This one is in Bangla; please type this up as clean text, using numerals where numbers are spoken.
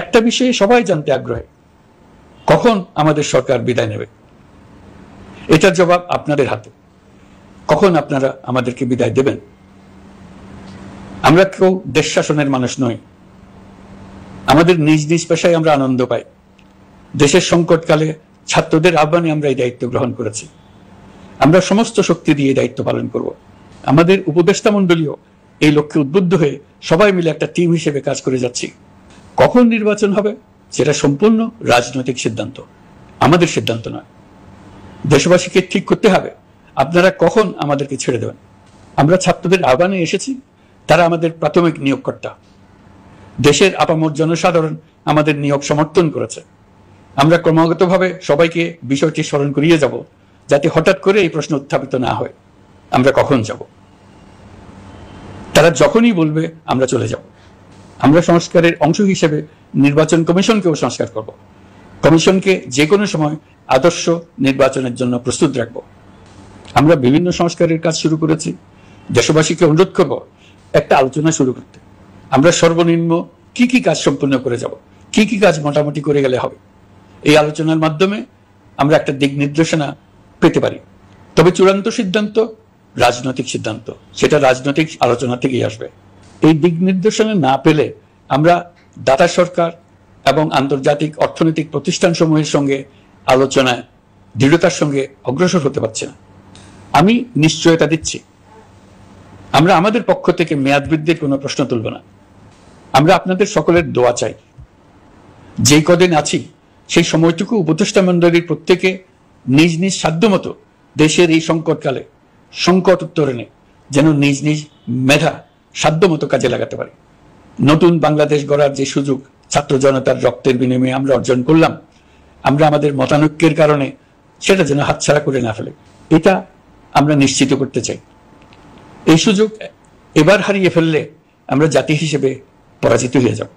একটা বিষয়ে সবাই জানতে আগ্রহী, কখন আমাদের সরকার বিদায় নেবে। এটার জবাব আপনাদের হাতে। কখন আপনারা আমাদেরকে বিদায় দেবেন? আমরা কেউ দেশ শাসনের মানুষ নই। আমাদের নিজ নিজ পেশায় আমরা আনন্দ পাই। দেশের সংকটকালে ছাত্রদের আহ্বানে আমরা এই দায়িত্ব গ্রহণ করেছি। আমরা সমস্ত শক্তি দিয়ে দায়িত্ব পালন করব। আমাদের উপদেষ্টা মণ্ডলীও এই লক্ষ্যে উদ্বুদ্ধ হয়ে সবাই মিলে একটা টিম হিসেবে কাজ করে যাচ্ছি। কখন নির্বাচন হবে সেটা সম্পূর্ণ রাজনৈতিক সিদ্ধান্ত, আমাদের সিদ্ধান্ত নয়। দেশবাসীকে ঠিক করতে হবে আপনারা কখন আমাদেরকে ছেড়ে দেবেন। আমরা ছাত্রদের আহ্বানে এসেছি, তারা আমাদের প্রাথমিক নিয়োগকর্তা। দেশের আপামর জনসাধারণ আমাদের নিয়োগ সমর্থন করেছে। আমরা ক্রমাগতভাবে সবাইকে বিষয়টি স্মরণ করিয়ে যাব, যাতে হঠাৎ করে এই প্রশ্ন উত্থাপিত না হয় আমরা কখন যাব। তারা যখনই বলবে আমরা চলে যাব। আমরা সংস্কারের অংশ হিসেবে নির্বাচন কমিশনকেও সংস্কার করব। কমিশনকে যে কোনো সময় আদর্শ নির্বাচনের জন্য প্রস্তুত রাখব। আমরা বিভিন্ন সংস্কারের কাজ শুরু করেছি। দেশবাসীকে অনুরোধ করব একটা আলোচনা শুরু করতে। আমরা সর্বনিম্ন কি কি কাজ সম্পূর্ণ করে যাব, কি কি কাজ মোটামুটি করে গেলে হবে। এই আলোচনার মাধ্যমে আমরা একটা দিক নির্দেশনা পেতে পারি। তবে চূড়ান্ত সিদ্ধান্ত রাজনৈতিক সিদ্ধান্ত, সেটা রাজনৈতিক আলোচনা থেকেই আসবে। এই দিক নির্দেশনা না পেলে আমরা দাতা সরকার এবং আন্তর্জাতিক অর্থনৈতিক প্রতিষ্ঠানসমূহের সঙ্গে আলোচনায় দৃঢ়তার সঙ্গে অগ্রসর হতে পারছি না। আমি নিশ্চয়তা দিচ্ছি, আমরা আমাদের পক্ষ থেকে মেয়াদ বৃদ্ধির কোনো প্রশ্ন তুলব না। আমরা আপনাদের সকলের দোয়া চাই। যেই কদিন আছি সেই সময়টুকু উপদেষ্টা মণ্ডলীর প্রত্যেকে নিজ নিজ সাধ্যমতো দেশের এই সংকটকালে সংকট উত্তরণে যেন নিজ নিজ মেধা সাধ্যমতো কাজে লাগাতে পারে। নতুন বাংলাদেশ গড়ার যে সুযোগ ছাত্র জনতার রক্তের বিনিময়ে আমরা অর্জন করলাম, আমরা আমাদের মতানৈক্যের কারণে সেটা যেন হাতছাড়া করে না ফেলে, এটা আমরা নিশ্চিত করতে চাই। এই সুযোগ এবার হারিয়ে ফেললে আমরা জাতি হিসেবে পরাজিত হয়ে যাব।